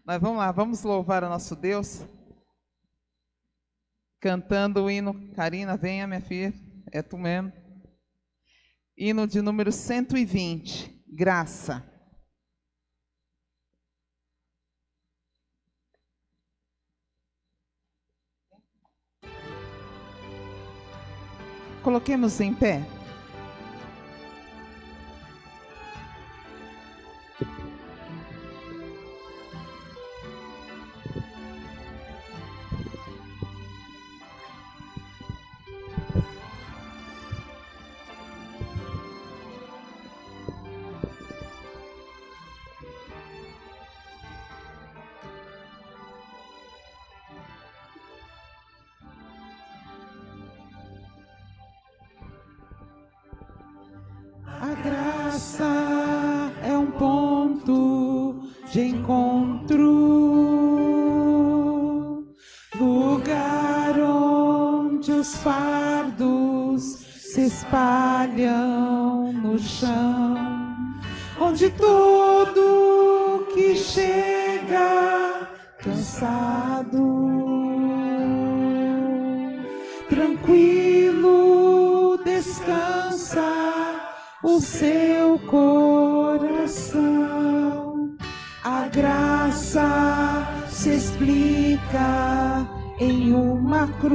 Mas vamos lá, vamos louvar o nosso Deus, cantando o hino. Karina, venha, minha filha, é tu mesmo. Hino de número 120, Graça. Coloquemos em pé. A graça é um ponto de encontro, lugar onde os fardos se espalham no chão, onde todo que chega cansado, tranquilo descansa o seu coração. A graça se explica em uma cruz.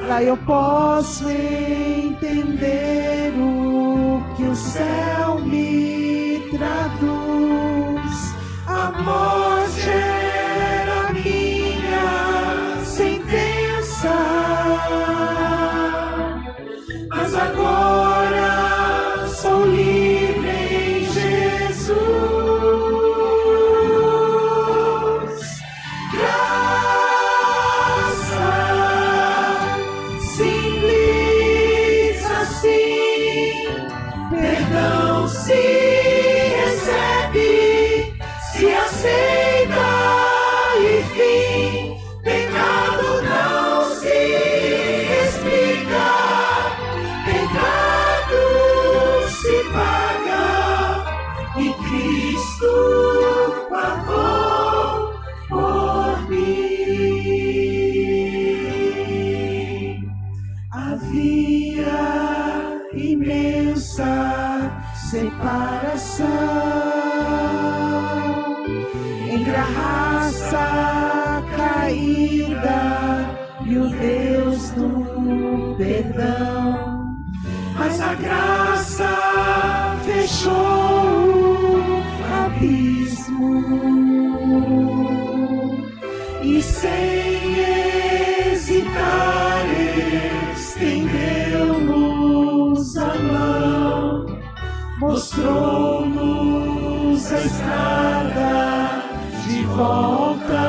Lá eu posso entender o que o céu me traduz. A morte era minha sentença, mas agora sou livre em Jesus. Graça simples assim, perdão se recebe, se aceita e fim, pecado não se explica, pecado se paga e Cristo pagou por mim. Havia imensa separação entre a raça caída e o Deus do perdão. Mas a graça fechou o abismo e sem hesitar estendeu-nos a mão, mostrou-nos a estrada de volta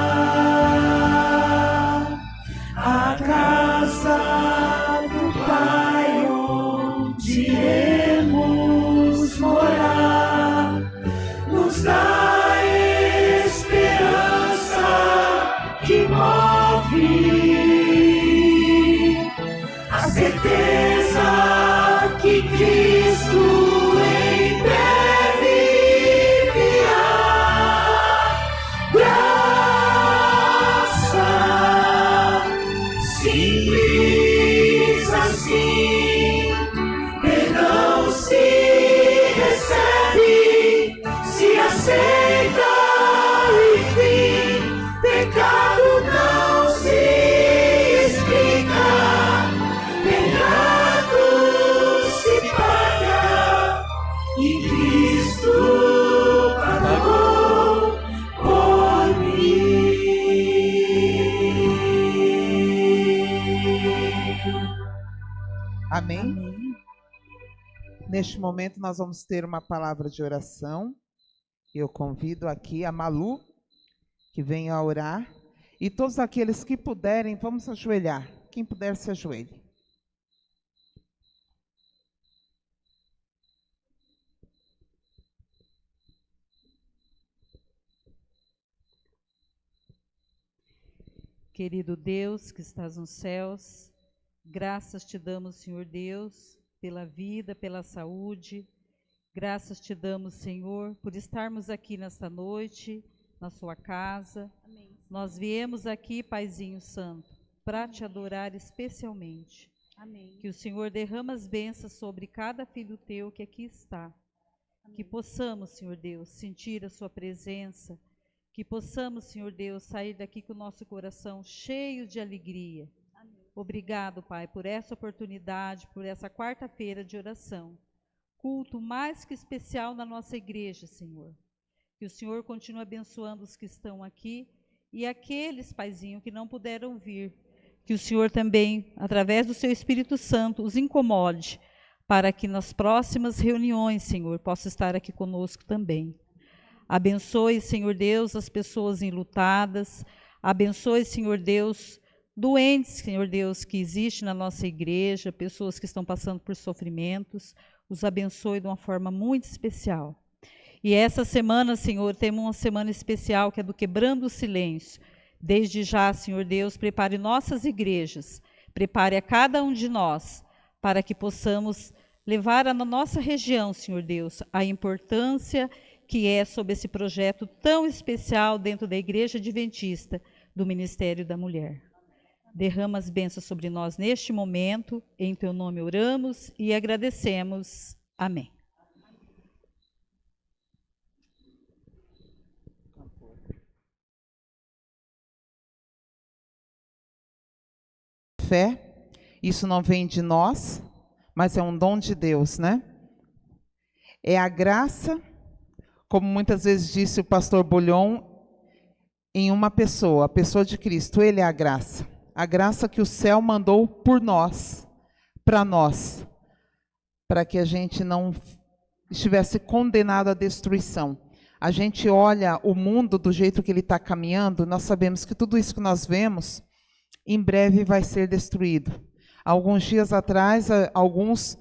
à casa do Pai, onde iremos morar. Nos dá esperança que move, a certeza que Cristo em breve virá. Graça simples assim, perdão se recebe, se aceita e fim, pecado não se explica, pecado se paga e Cristo pagou por mim. Amém? Amém. Neste momento nós vamos ter uma palavra de oração. Eu convido aqui a Malu, que venha orar, e todos aqueles que puderem, vamos ajoelhar. Quem puder, se ajoelhe. Querido Deus que estás nos céus, graças te damos, Senhor Deus, pela vida, pela saúde Graças te damos, Senhor, por estarmos aqui nesta noite, na sua casa. Amém. Nós viemos aqui, Paizinho Santo, para te adorar especialmente. Amém. Que o Senhor derrama as bênçãos sobre cada filho teu que aqui está. Amém. Que possamos, Senhor Deus, sentir a sua presença. Que possamos, Senhor Deus, sair daqui com o nosso coração cheio de alegria. Amém. Obrigado, Pai, por essa oportunidade, por essa quarta-feira de oração. Culto mais que especial na nossa igreja, Senhor. Que o Senhor continue abençoando os que estão aqui e aqueles, Paizinho, que não puderam vir. Que o Senhor também, através do seu Espírito Santo, os incomode, para que nas próximas reuniões, Senhor, possa estar aqui conosco também. Abençoe, Senhor Deus, as pessoas enlutadas. Abençoe, Senhor Deus, doentes, Senhor Deus, que existem na nossa igreja, pessoas que estão passando por sofrimentos. Os abençoe de uma forma muito especial. E essa semana, Senhor, temos uma semana especial que é do Quebrando o Silêncio. Desde já, Senhor Deus, prepare nossas igrejas, prepare a cada um de nós, para que possamos levar na nossa região, Senhor Deus, a importância que é sobre esse projeto tão especial dentro da Igreja Adventista do Ministério da Mulher. Derrama as bênçãos sobre nós neste momento, em teu nome oramos e agradecemos. Amém. Fé, isso não vem de nós, mas é um dom de Deus, né? É a graça, como muitas vezes disse o pastor Bulhon, em uma pessoa, a pessoa de Cristo, ele é a graça. A graça que o céu mandou por nós, para que a gente não estivesse condenado à destruição. A gente olha o mundo do jeito que ele está caminhando, nós sabemos que tudo isso que nós vemos, em breve vai ser destruído. Alguns dias atrás, alguns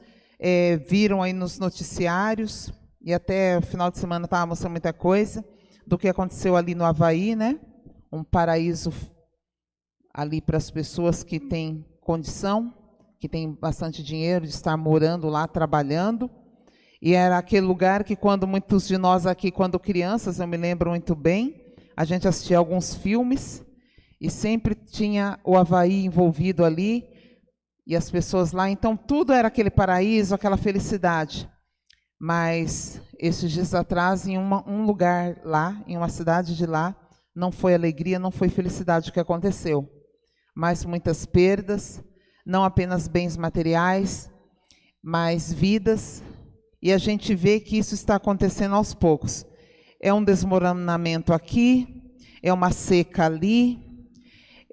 viram aí nos noticiários, e até o final de semana estava mostrando muita coisa, do que aconteceu ali no Havaí, né? Um paraíso ali para as pessoas que têm condição, que têm bastante dinheiro de estar morando lá, trabalhando. E era aquele lugar que quando muitos de nós aqui, quando crianças, eu me lembro muito bem, a gente assistia alguns filmes e sempre tinha o Havaí envolvido ali e as pessoas lá. Então tudo era aquele paraíso, aquela felicidade. Mas esses dias atrás, em um lugar lá, em uma cidade de lá, não foi alegria, não foi felicidade o que aconteceu. Mas muitas perdas, não apenas bens materiais, mas vidas. E a gente vê que isso está acontecendo aos poucos. É um desmoronamento aqui, é uma seca ali,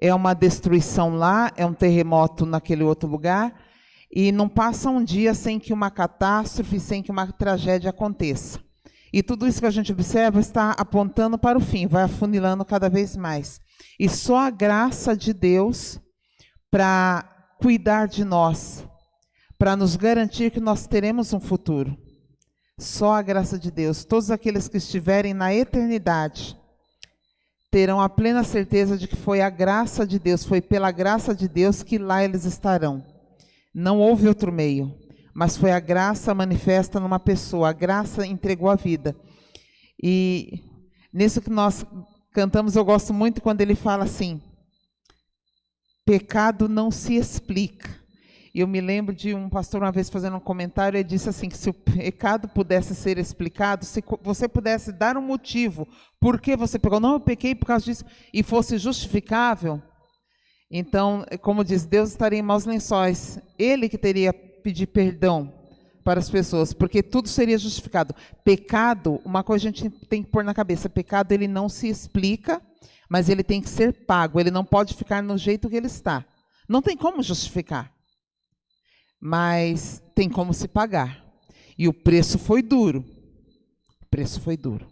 é uma destruição lá, é um terremoto naquele outro lugar. E não passa um dia sem que uma catástrofe, sem que uma tragédia aconteça. E tudo isso que a gente observa está apontando para o fim, vai afunilando cada vez mais. E só a graça de Deus para cuidar de nós, para nos garantir que nós teremos um futuro. Só a graça de Deus. Todos aqueles que estiverem na eternidade terão a plena certeza de que foi a graça de Deus, foi pela graça de Deus que lá eles estarão. Não houve outro meio, mas foi a graça manifesta numa pessoa, a graça entregou a vida. E nisso que nós cantamos, eu gosto muito quando ele fala assim, pecado não se explica. E eu me lembro de um pastor uma vez fazendo um comentário, ele disse assim, que se o pecado pudesse ser explicado, se você pudesse dar um motivo, por que você pecou, não, eu pequei por causa disso, e fosse justificável, então, como diz, Deus estaria em maus lençóis, ele que teria que pedir perdão para as pessoas, porque tudo seria justificado. Pecado, uma coisa a gente tem que pôr na cabeça, pecado ele não se explica, mas ele tem que ser pago, ele não pode ficar no jeito que ele está. Não tem como justificar, mas tem como se pagar. E o preço foi duro, o preço foi duro.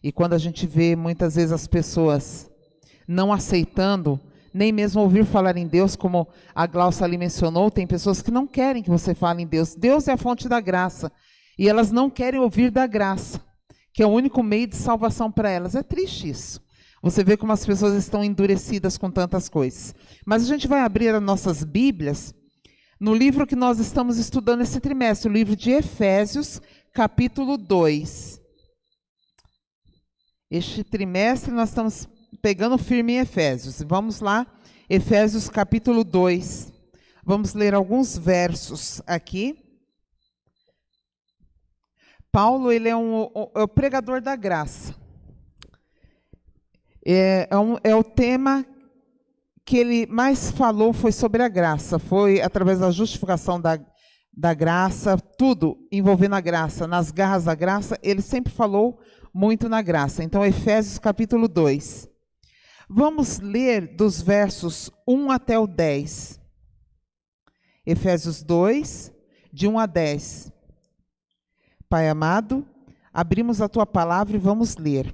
E quando a gente vê muitas vezes as pessoas não aceitando, nem mesmo ouvir falar em Deus, como a Glaucia ali mencionou, tem pessoas que não querem que você fale em Deus. Deus é a fonte da graça, e elas não querem ouvir da graça, que é o único meio de salvação para elas. É triste isso. Você vê como as pessoas estão endurecidas com tantas coisas. Mas a gente vai abrir as nossas Bíblias no livro que nós estamos estudando esse trimestre, o livro de Efésios, capítulo 2. Este trimestre nós estamos pegando firme em Efésios. Vamos lá, Efésios capítulo 2. Vamos ler alguns versos aqui. Paulo, ele é o pregador da graça. É o tema que ele mais falou foi sobre a graça. Foi através da justificação da graça, tudo envolvendo a graça. Nas garras da graça, ele sempre falou muito na graça. Então, Efésios capítulo 2. Vamos ler dos versos 1 até o 10. Efésios 2, de 1 a 10. Pai amado, abrimos a tua palavra e vamos ler.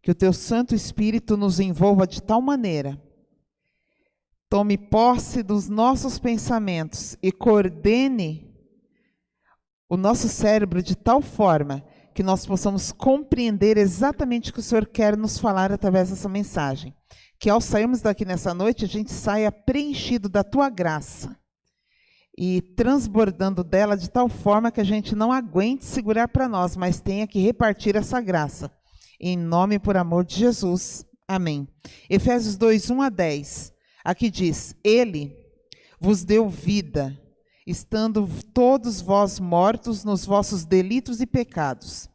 Que o teu Santo Espírito nos envolva de tal maneira, tome posse dos nossos pensamentos e coordene o nosso cérebro de tal forma que nós possamos compreender exatamente o que o Senhor quer nos falar através dessa mensagem. Que ao sairmos daqui nessa noite, a gente saia preenchido da tua graça e transbordando dela de tal forma que a gente não aguente segurar para nós, mas tenha que repartir essa graça. Em nome e por amor de Jesus. Amém. Efésios 2, 1 a 10. Aqui diz: Ele vos deu vida, estando todos vós mortos nos vossos delitos e pecados,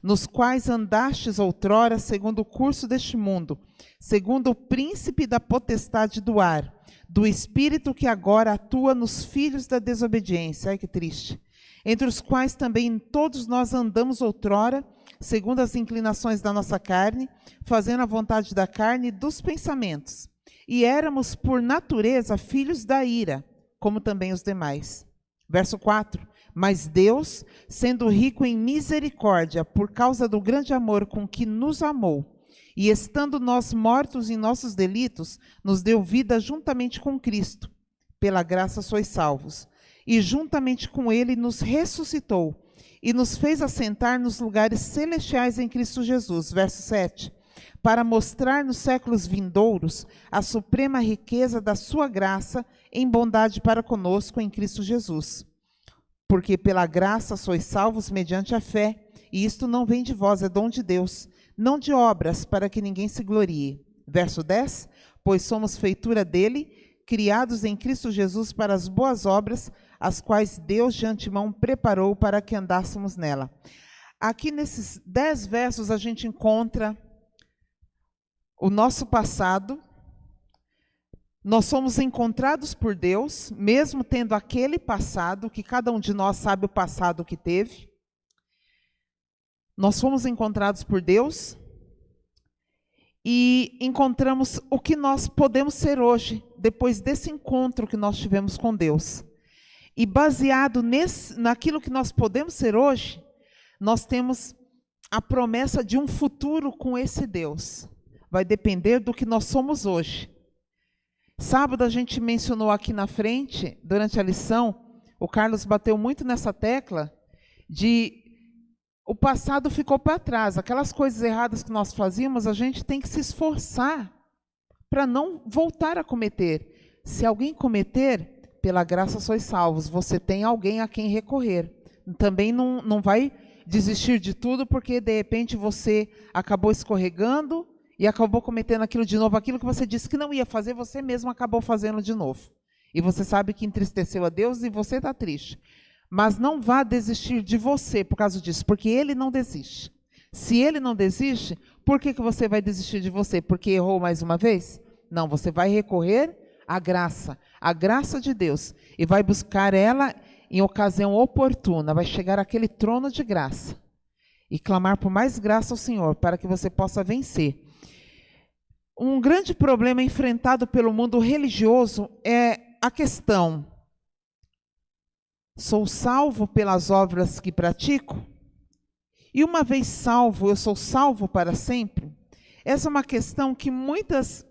nos quais andastes outrora segundo o curso deste mundo, segundo o príncipe da potestade do ar, do espírito que agora atua nos filhos da desobediência. Ai, que triste. Entre os quais também todos nós andamos outrora, segundo as inclinações da nossa carne, fazendo a vontade da carne e dos pensamentos. E éramos, por natureza, filhos da ira, como também os demais. Verso 4. Mas Deus, sendo rico em misericórdia, por causa do grande amor com que nos amou, e estando nós mortos em nossos delitos, nos deu vida juntamente com Cristo. Pela graça sois salvos. E juntamente com Ele nos ressuscitou, e nos fez assentar nos lugares celestiais em Cristo Jesus. Verso 7. Para mostrar nos séculos vindouros a suprema riqueza da sua graça em bondade para conosco em Cristo Jesus. Porque pela graça sois salvos mediante a fé, e isto não vem de vós, é dom de Deus, não de obras, para que ninguém se glorie. Verso 10. Pois somos feitura dele, criados em Cristo Jesus para as boas obras, as quais Deus de antemão preparou para que andássemos nela. Aqui nesses 10 versos a gente encontra o nosso passado. Nós somos encontrados por Deus, mesmo tendo aquele passado, que cada um de nós sabe o passado que teve. Nós fomos encontrados por Deus e encontramos o que nós podemos ser hoje, depois desse encontro que nós tivemos com Deus. E baseado naquilo que nós podemos ser hoje, nós temos a promessa de um futuro com esse Deus. Vai depender do que nós somos hoje. Sábado a gente mencionou aqui na frente, durante a lição, o Carlos bateu muito nessa tecla de o passado ficou para trás. Aquelas coisas erradas que nós fazíamos, a gente tem que se esforçar para não voltar a cometer. Se alguém cometer, pela graça sois salvos. Você tem alguém a quem recorrer. Também não vai desistir de tudo porque, de repente, você acabou escorregando e acabou cometendo aquilo de novo. Aquilo que você disse que não ia fazer, você mesmo acabou fazendo de novo. E você sabe que entristeceu a Deus e você está triste. Mas não vá desistir de você por causa disso, porque Ele não desiste. Se Ele não desiste, por que você vai desistir de você? Porque errou mais uma vez? Não, você vai recorrer à graça, a graça de Deus, e vai buscar ela em ocasião oportuna, vai chegar àquele trono de graça e clamar por mais graça ao Senhor, para que você possa vencer. Um grande problema enfrentado pelo mundo religioso é a questão: sou salvo pelas obras que pratico? E uma vez salvo, eu sou salvo para sempre? Essa é uma questão que muitas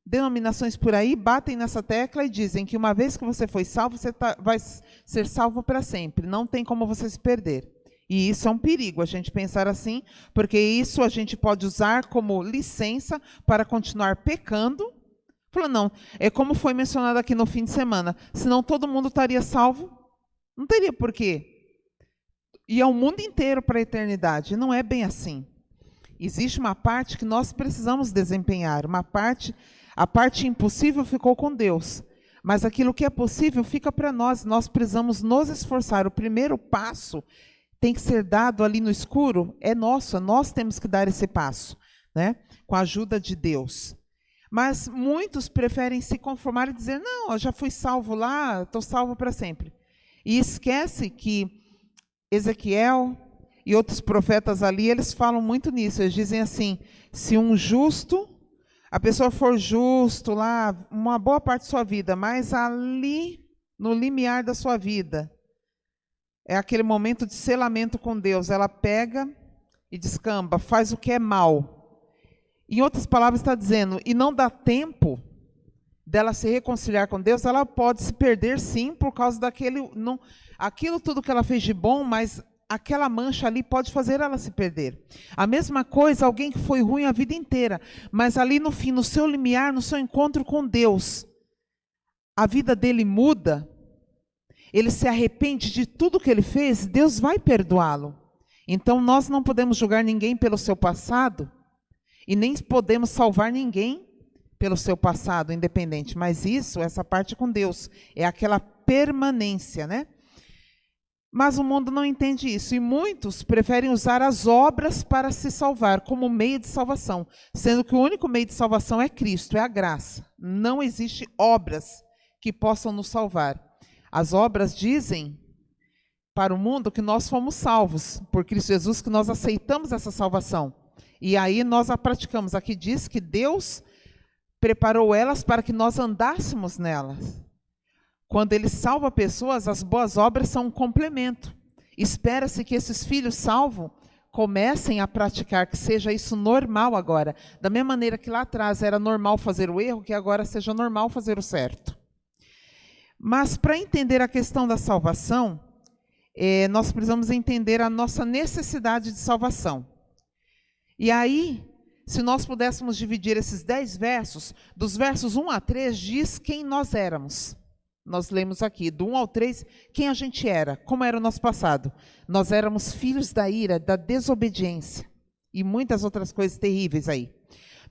denominações por aí batem nessa tecla e dizem que uma vez que você foi salvo, você vai ser salvo para sempre. Não tem como você se perder. E isso é um perigo, a gente pensar assim, porque isso a gente pode usar como licença para continuar pecando. Falou, não, é como foi mencionado aqui no fim de semana, senão todo mundo estaria salvo. Não teria porquê. e ao mundo inteiro para a eternidade. Não é bem assim. Existe uma parte que nós precisamos desempenhar, a parte impossível ficou com Deus, mas aquilo que é possível fica para nós. Nós precisamos nos esforçar. O primeiro passo tem que ser dado ali no escuro, é nosso, nós temos que dar esse passo, né? Com a ajuda de Deus. Mas muitos preferem se conformar e dizer, não, eu já fui salvo lá, estou salvo para sempre. E esquece que Ezequiel e outros profetas ali, eles falam muito nisso. Eles dizem assim, se um justo, a pessoa for justo lá, uma boa parte da sua vida, mas ali, no limiar da sua vida, é aquele momento de selamento com Deus, ela pega e descamba, faz o que é mal. Em outras palavras, está dizendo, e não dá tempo dela se reconciliar com Deus, ela pode se perder sim, por causa aquilo tudo que ela fez de bom, mas aquela mancha ali pode fazer ela se perder. A mesma coisa, alguém que foi ruim a vida inteira, mas ali no fim, no seu limiar, no seu encontro com Deus, a vida dele muda, ele se arrepende de tudo que ele fez, Deus vai perdoá-lo. Então nós não podemos julgar ninguém pelo seu passado, e nem podemos salvar ninguém pelo seu passado, independente. Mas essa parte com Deus, é aquela permanência, né? Mas o mundo não entende isso, e muitos preferem usar as obras para se salvar, como meio de salvação, sendo que o único meio de salvação é Cristo, é a graça. Não existe obras que possam nos salvar. As obras dizem para o mundo que nós fomos salvos por Cristo Jesus, que nós aceitamos essa salvação. E aí nós a praticamos. Aqui diz que Deus preparou elas para que nós andássemos nelas. Quando Ele salva pessoas, as boas obras são um complemento. Espera-se que esses filhos salvos comecem a praticar, que seja isso normal agora. Da mesma maneira que lá atrás era normal fazer o erro, que agora seja normal fazer o certo. Mas para entender a questão da salvação, nós precisamos entender a nossa necessidade de salvação. E aí, se nós pudéssemos dividir esses 10 versos, dos versos 1 a 3, diz quem nós éramos. Nós lemos aqui, do 1 ao 3, quem a gente era, como era o nosso passado. Nós éramos filhos da ira, da desobediência, e muitas outras coisas terríveis aí.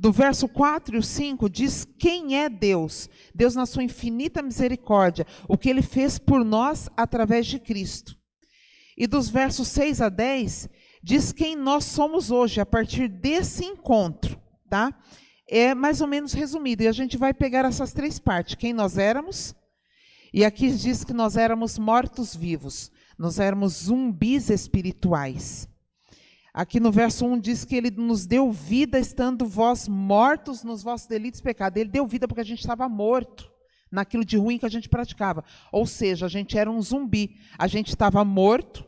Do verso 4 e o 5 diz quem é Deus. Deus na sua infinita misericórdia, o que Ele fez por nós através de Cristo. E dos versos 6 a 10, diz quem nós somos hoje, a partir desse encontro, tá? É mais ou menos resumido, e a gente vai pegar essas 3 partes, quem nós éramos, e aqui diz que nós éramos mortos-vivos, nós éramos zumbis espirituais. Aqui no verso 1 diz que Ele nos deu vida estando vós mortos nos vossos delitos e pecados. Ele deu vida porque a gente estava morto naquilo de ruim que a gente praticava. Ou seja, a gente era um zumbi. A gente estava morto,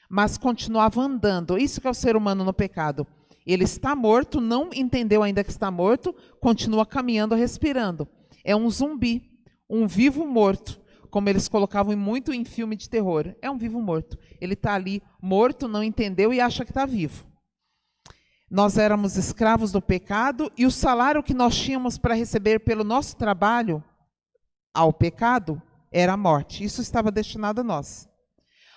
mas continuava andando. Isso que é o ser humano no pecado. Ele está morto, não entendeu ainda que está morto, continua caminhando, respirando. É um zumbi, um vivo morto. Como eles colocavam muito em filme de terror. É um vivo morto. Ele está ali morto, não entendeu e acha que está vivo. Nós éramos escravos do pecado e o salário que nós tínhamos para receber pelo nosso trabalho ao pecado era a morte. Isso estava destinado a nós.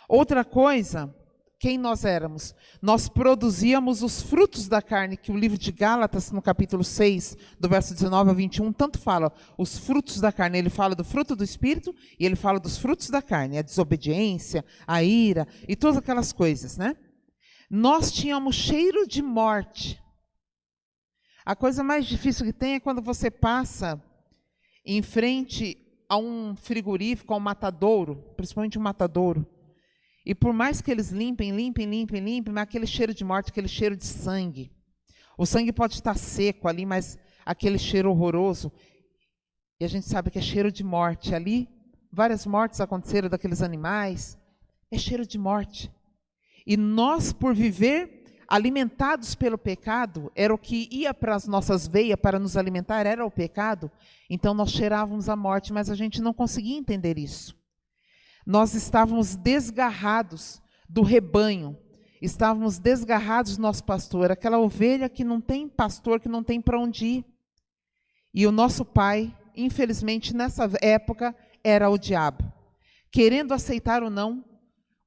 Outra coisa, quem nós éramos? Nós produzíamos os frutos da carne, que o livro de Gálatas, no capítulo 6, do verso 19 a 21, tanto fala os frutos da carne. Ele fala do fruto do Espírito e ele fala dos frutos da carne, a desobediência, a ira e todas aquelas coisas, né? Nós tínhamos cheiro de morte. A coisa mais difícil que tem é quando você passa em frente a um frigorífico, a um matadouro, principalmente um matadouro. E por mais que eles limpem, mas aquele cheiro de morte, aquele cheiro de sangue. O sangue pode estar seco ali, mas aquele cheiro horroroso. E a gente sabe que é cheiro de morte. Ali, várias mortes aconteceram daqueles animais. É cheiro de morte. E nós, por viver alimentados pelo pecado, era o que ia para as nossas veias para nos alimentar, era o pecado. Então nós cheirávamos a morte, mas a gente não conseguia entender isso. Nós estávamos desgarrados do rebanho, estávamos desgarrados do nosso pastor, aquela ovelha que não tem pastor, que não tem para onde ir. E o nosso pai, infelizmente, nessa época, era o diabo. Querendo aceitar ou não,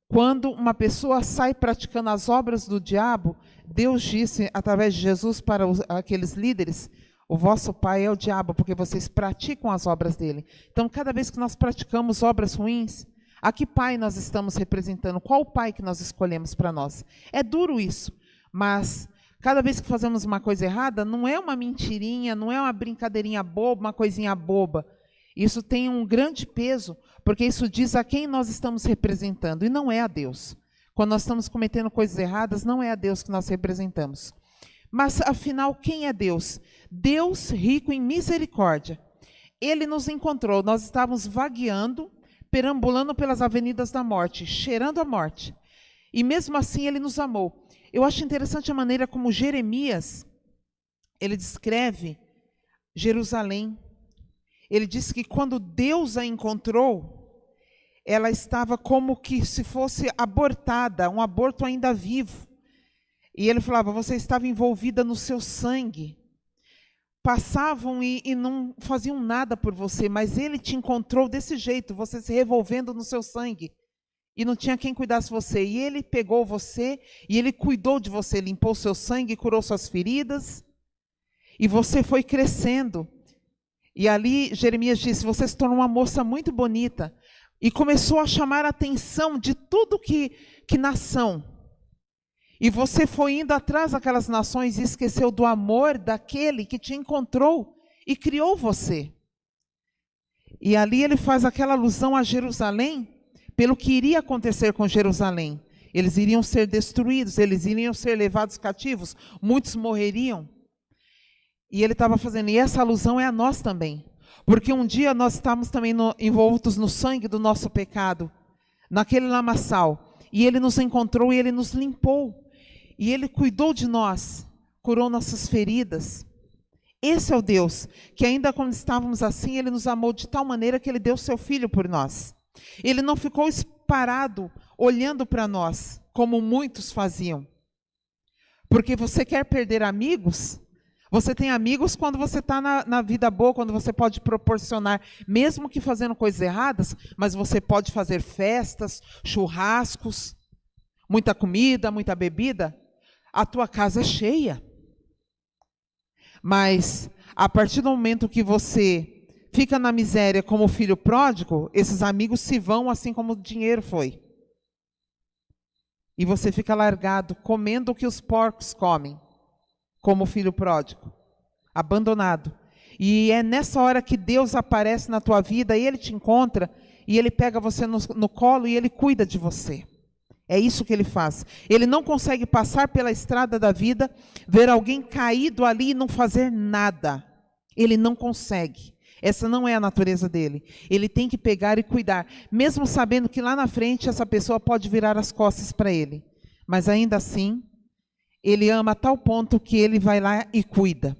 Quando uma pessoa sai praticando as obras do diabo, Deus disse, através de Jesus, para aqueles líderes: o vosso pai é o diabo, porque vocês praticam as obras dele. Então, cada vez que nós praticamos obras ruins, a que pai nós estamos representando? Qual o pai que nós escolhemos para nós? É duro isso, mas cada vez que fazemos uma coisa errada, não é uma mentirinha, não é uma brincadeirinha boba, uma coisinha boba. Isso tem um grande peso, porque isso diz a quem nós estamos representando, e não é a Deus. Quando nós estamos cometendo coisas erradas, não é a Deus que nós representamos. Mas, afinal, quem é Deus? Deus rico em misericórdia. Ele nos encontrou, nós estávamos vagueando, perambulando pelas avenidas da morte, cheirando a morte. E mesmo assim ele nos amou. Eu acho interessante a maneira como Jeremias, ele descreve Jerusalém. Ele diz que quando Deus a encontrou, ela estava como que se fosse abortada, um aborto ainda vivo. E ele falava: você estava envolvida no seu sangue. Passavam e não faziam nada por você, mas ele te encontrou desse jeito, você se revolvendo no seu sangue. E não tinha quem cuidasse você. E ele pegou você, e ele cuidou de você, limpou seu sangue, curou suas feridas. E você foi crescendo. E ali Jeremias disse: você se tornou uma moça muito bonita. E começou a chamar a atenção de tudo que nação. E você foi indo atrás daquelas nações e esqueceu do amor daquele que te encontrou e criou você. E ali ele faz aquela alusão a Jerusalém, pelo que iria acontecer com Jerusalém. Eles iriam ser destruídos, eles iriam ser levados cativos, muitos morreriam. E ele estava fazendo, e essa alusão é a nós também. Porque um dia nós estávamos também envoltos no sangue do nosso pecado, naquele lamaçal. E ele nos encontrou e ele nos limpou. E ele cuidou de nós, curou nossas feridas. Esse é o Deus que ainda quando estávamos assim, ele nos amou de tal maneira que ele deu seu filho por nós. Ele não ficou parado olhando para nós, como muitos faziam. Porque você quer perder amigos? Você tem amigos quando você está na vida boa, quando você pode proporcionar, mesmo que fazendo coisas erradas, mas você pode fazer festas, churrascos, muita comida, muita bebida. A tua casa é cheia. Mas, a partir do momento que você fica na miséria como filho pródigo, esses amigos se vão assim como o dinheiro foi. E você fica largado, comendo o que os porcos comem, como filho pródigo, abandonado. E é nessa hora que Deus aparece na tua vida, e Ele te encontra, e Ele pega você no colo e Ele cuida de você. É isso que Ele faz. Ele não consegue passar pela estrada da vida, ver alguém caído ali e não fazer nada. Ele não consegue. Essa não é a natureza dele. Ele tem que pegar e cuidar, mesmo sabendo que lá na frente essa pessoa pode virar as costas para ele. Mas ainda assim, ele ama a tal ponto que ele vai lá e cuida.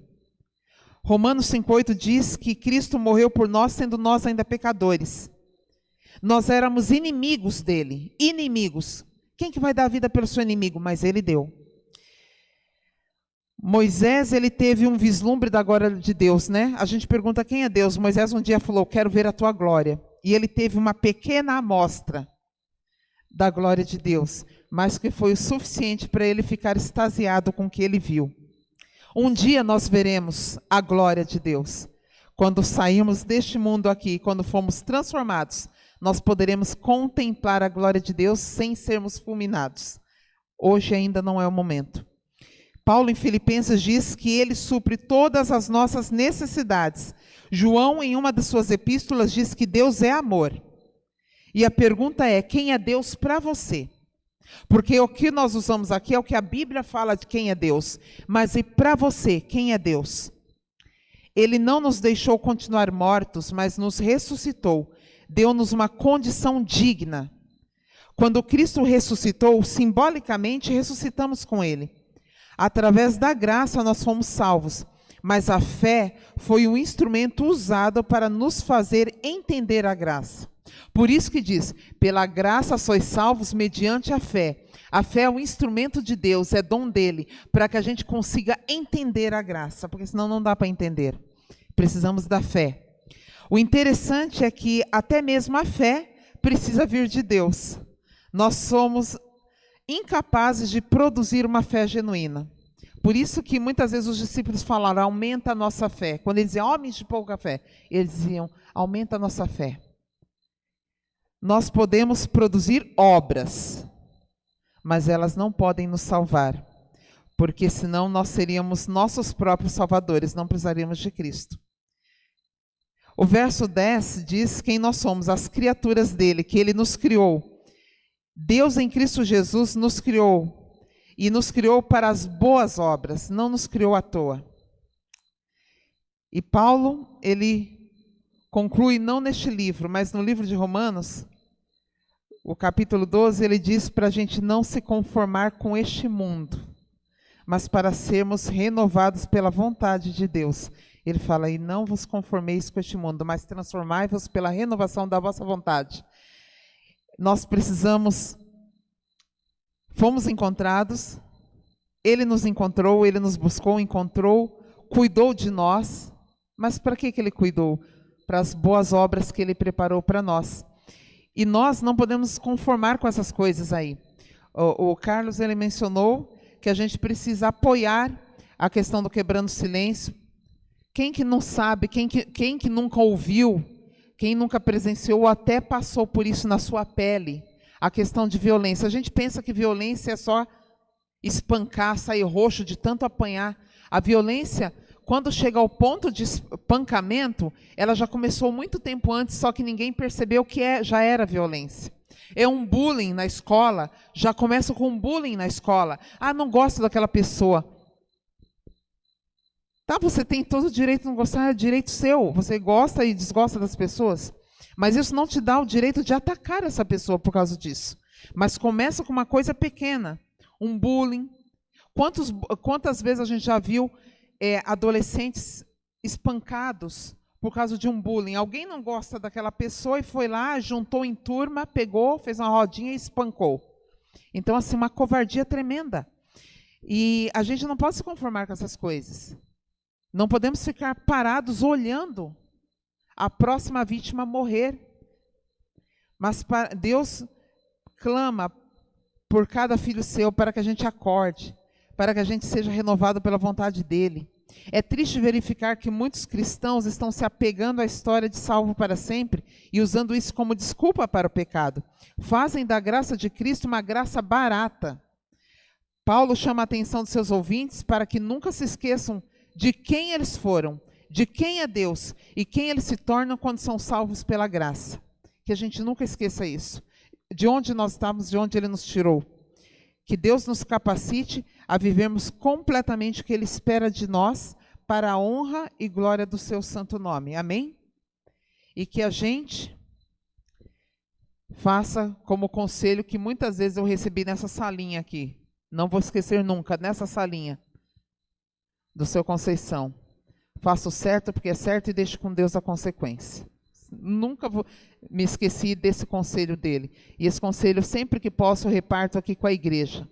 Romanos 5,8 diz que Cristo morreu por nós, sendo nós ainda pecadores. Nós éramos inimigos dele, inimigos. Quem que vai dar a vida pelo seu inimigo? Mas ele deu. Moisés, ele teve um vislumbre da glória de Deus, né? A gente pergunta quem é Deus. Moisés um dia falou: quero ver a tua glória. E ele teve uma pequena amostra da glória de Deus, mas que foi o suficiente para ele ficar extasiado com o que ele viu. Um dia nós veremos a glória de Deus. Quando saímos deste mundo aqui, quando fomos transformados, nós poderemos contemplar a glória de Deus sem sermos fulminados. Hoje ainda não é o momento. Paulo em Filipenses diz que ele supre todas as nossas necessidades. João, em uma das suas epístolas, diz que Deus é amor. E a pergunta é: quem é Deus para você? Porque o que nós usamos aqui é o que a Bíblia fala de quem é Deus. Mas e para você, quem é Deus? Ele não nos deixou continuar mortos, mas nos ressuscitou. Deu-nos uma condição digna. Quando Cristo ressuscitou, simbolicamente ressuscitamos com Ele. Através da graça nós fomos salvos, mas a fé foi um instrumento usado para nos fazer entender a graça. Por isso que diz: pela graça sois salvos mediante a fé. A fé é um instrumento de Deus, é dom dele, para que a gente consiga entender a graça, porque senão não dá para entender. Precisamos da fé. O interessante é que até mesmo a fé precisa vir de Deus. nós somos incapazes de produzir uma fé genuína. Por isso que muitas vezes os discípulos falaram, aumenta a nossa fé. Quando eles diziam, homens de pouca fé, eles diziam, aumenta a nossa fé. Nós podemos produzir obras, mas elas não podem nos salvar, porque senão nós seríamos nossos próprios salvadores, não precisaríamos de Cristo. O verso 10 diz quem nós somos, as criaturas dele, que ele nos criou. Deus em Cristo Jesus nos criou, e nos criou para as boas obras, não nos criou à toa. E Paulo, ele conclui, não neste livro, mas no livro de Romanos, o capítulo 12, ele diz para a gente não se conformar com este mundo, mas para sermos renovados pela vontade de Deus. Ele fala, e não vos conformeis com este mundo, mas transformai-vos pela renovação da vossa vontade. Nós precisamos, fomos encontrados, ele nos encontrou, ele nos buscou, encontrou, cuidou de nós, mas para que ele cuidou? Para as boas obras que ele preparou para nós. E nós não podemos conformar com essas coisas aí. O Carlos, ele mencionou que a gente precisa apoiar a questão do quebrando silêncio. Quem que não sabe, quem que nunca ouviu, quem nunca presenciou ou até passou por isso na sua pele, a questão de violência. A gente pensa que violência é só espancar, sair roxo de tanto apanhar. A violência, quando chega ao ponto de espancamento, ela já começou muito tempo antes, só que ninguém percebeu que já era violência. É um bullying na escola, já começa com um bullying na escola. Ah, não gosto daquela pessoa. Tá, você tem todo o direito de não gostar, é direito seu. Você gosta e desgosta das pessoas. Mas isso não te dá o direito de atacar essa pessoa por causa disso. Mas começa com uma coisa pequena, um bullying. Quantas vezes a gente já viu adolescentes espancados por causa de um bullying? Alguém não gosta daquela pessoa e foi lá, juntou em turma, pegou, fez uma rodinha e espancou. Então, assim, uma covardia tremenda. E a gente não pode se conformar com essas coisas. Não podemos ficar parados olhando a próxima vítima morrer. Mas Deus clama por cada filho seu para que a gente acorde, para que a gente seja renovado pela vontade dele. É triste verificar que muitos cristãos estão se apegando à história de salvo para sempre e usando isso como desculpa para o pecado. Fazem da graça de Cristo uma graça barata. Paulo chama a atenção dos seus ouvintes para que nunca se esqueçam de quem eles foram, de quem é Deus e quem eles se tornam quando são salvos pela graça. Que a gente nunca esqueça isso. De onde nós estamos, de onde ele nos tirou. Que Deus nos capacite a vivermos completamente o que ele espera de nós para a honra e glória do seu santo nome. Amém? E que a gente faça como o conselho que muitas vezes eu recebi nessa salinha aqui. Não vou esquecer nunca, nessa salinha do seu Conceição. Faça o certo porque é certo e deixe com Deus a consequência. Nunca me esqueci desse conselho dele. E esse conselho, sempre que posso, eu reparto aqui com a igreja.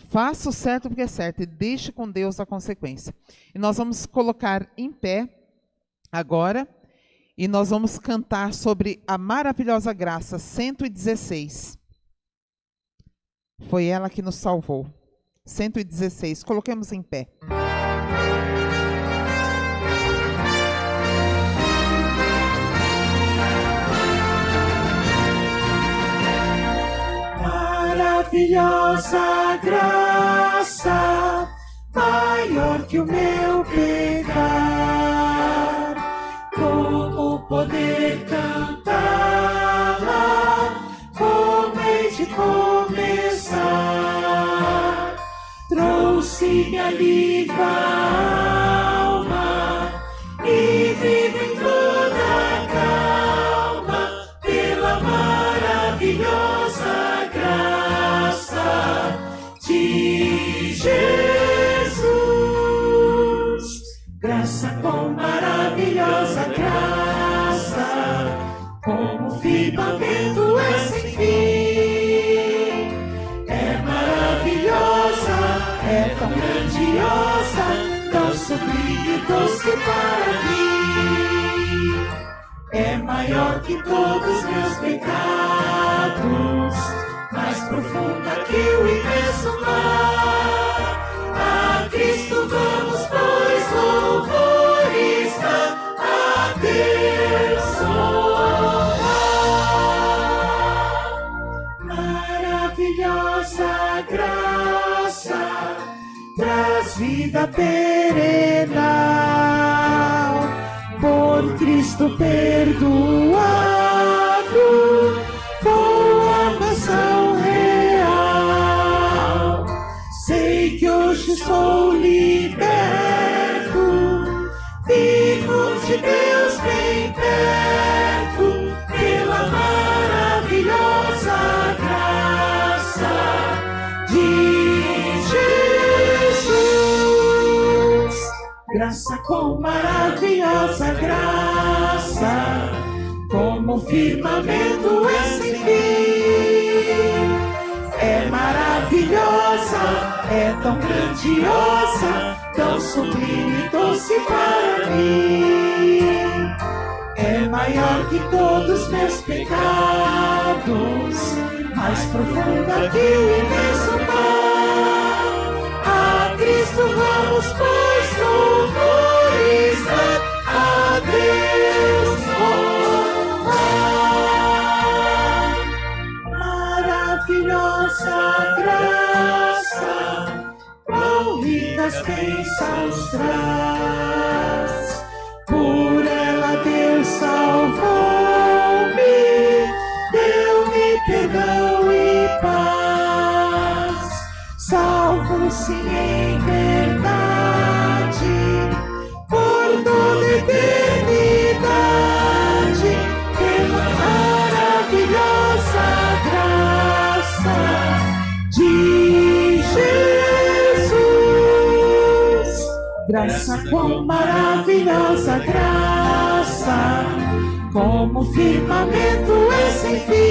Faça o certo porque é certo e deixe com Deus a consequência. E nós vamos colocar em pé agora e nós vamos cantar sobre a maravilhosa graça 116. Foi ela que nos salvou. 116. Coloquemos em pé. Maravilhosa graça, maior que o meu pecar, como poder cantá-la, como hei de começar, trouxe-me alívio à alma, e vivo em toda calma, pela maravilhosa de Jesus. Graça com maravilhosa graça, como firmamento é sem fim. É maravilhosa, é tão grandiosa, tão sublime e doce para mim. É maior que todos meus pecados, vida perenal, por Cristo perdoado, com a mansão real. Sei que hoje sou liberto, vivo de Deus bem perto, pela maravilhosa graça de Jesus. Graça com maravilhosa graça, como o firmamento é sem fim. É maravilhosa, é tão grandiosa, tão sublime e doce para mim. É maior que todos meus pecados, mais profunda que o imenso mar. A Cristo vamos, pois, louvores a Deus louvar. Maravilhosa graça, quão ricas bênçãos traz. Por ela Deus salvou-me, deu-me perdão e paz. Salvo sim em verdade, por toda eternidade, pela maravilhosa graça de Jesus. Graça com maravilhosa graça, como o firmamento é sem fim.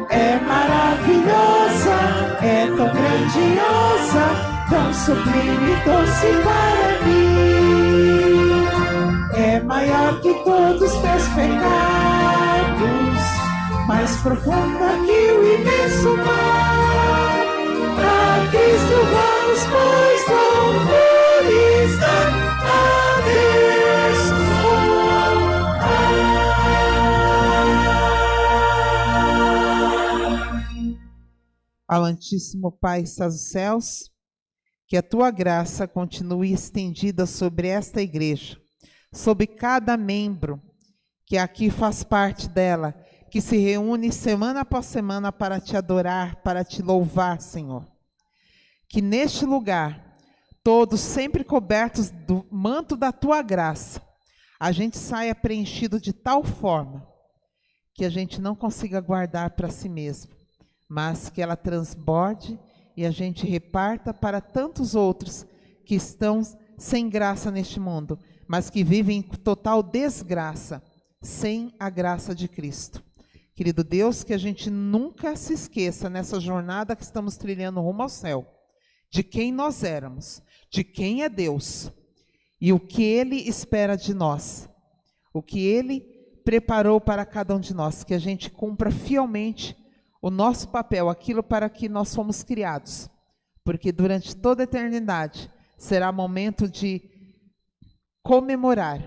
É maravilhosa, é tão grandiosa, tão sublime e doce para mim. É maior que todos os meus pecados, mais profunda que o imenso mar. A Cristo vamos, pois, louvores a Deus louvar. Amantíssimo Pai, estás nos céus, que a tua graça continue estendida sobre esta igreja, sobre cada membro que aqui faz parte dela, que se reúne semana após semana para te adorar, para te louvar, Senhor. Que neste lugar, todos sempre cobertos do manto da tua graça, a gente saia preenchido de tal forma que a gente não consiga guardar para si mesmo, mas que ela transborde e a gente reparta para tantos outros que estão sem graça neste mundo, mas que vivem em total desgraça, sem a graça de Cristo. Querido Deus, que a gente nunca se esqueça nessa jornada que estamos trilhando rumo ao céu, de quem nós éramos, de quem é Deus e o que Ele espera de nós, o que Ele preparou para cada um de nós, que a gente cumpra fielmente o nosso papel, aquilo para que nós fomos criados, porque durante toda a eternidade será momento de comemorar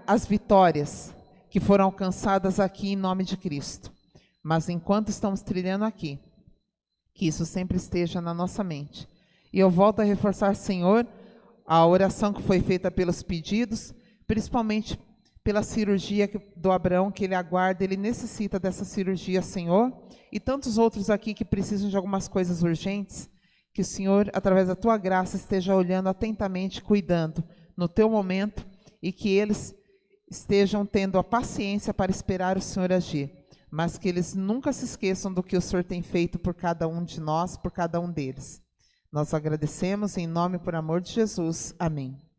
as vitórias que foram alcançadas aqui em nome de Cristo. Mas enquanto estamos trilhando aqui, que isso sempre esteja na nossa mente. E eu volto a reforçar, Senhor, a oração que foi feita pelos pedidos, principalmente pela cirurgia do Abraão, que ele aguarda, ele necessita dessa cirurgia, Senhor, e tantos outros aqui que precisam de algumas coisas urgentes, que o Senhor, através da tua graça, esteja olhando atentamente, cuidando no teu momento, e que eles estejam tendo a paciência para esperar o Senhor agir, mas que eles nunca se esqueçam do que o Senhor tem feito por cada um de nós, por cada um deles. Nós agradecemos em nome e por amor de Jesus. Amém.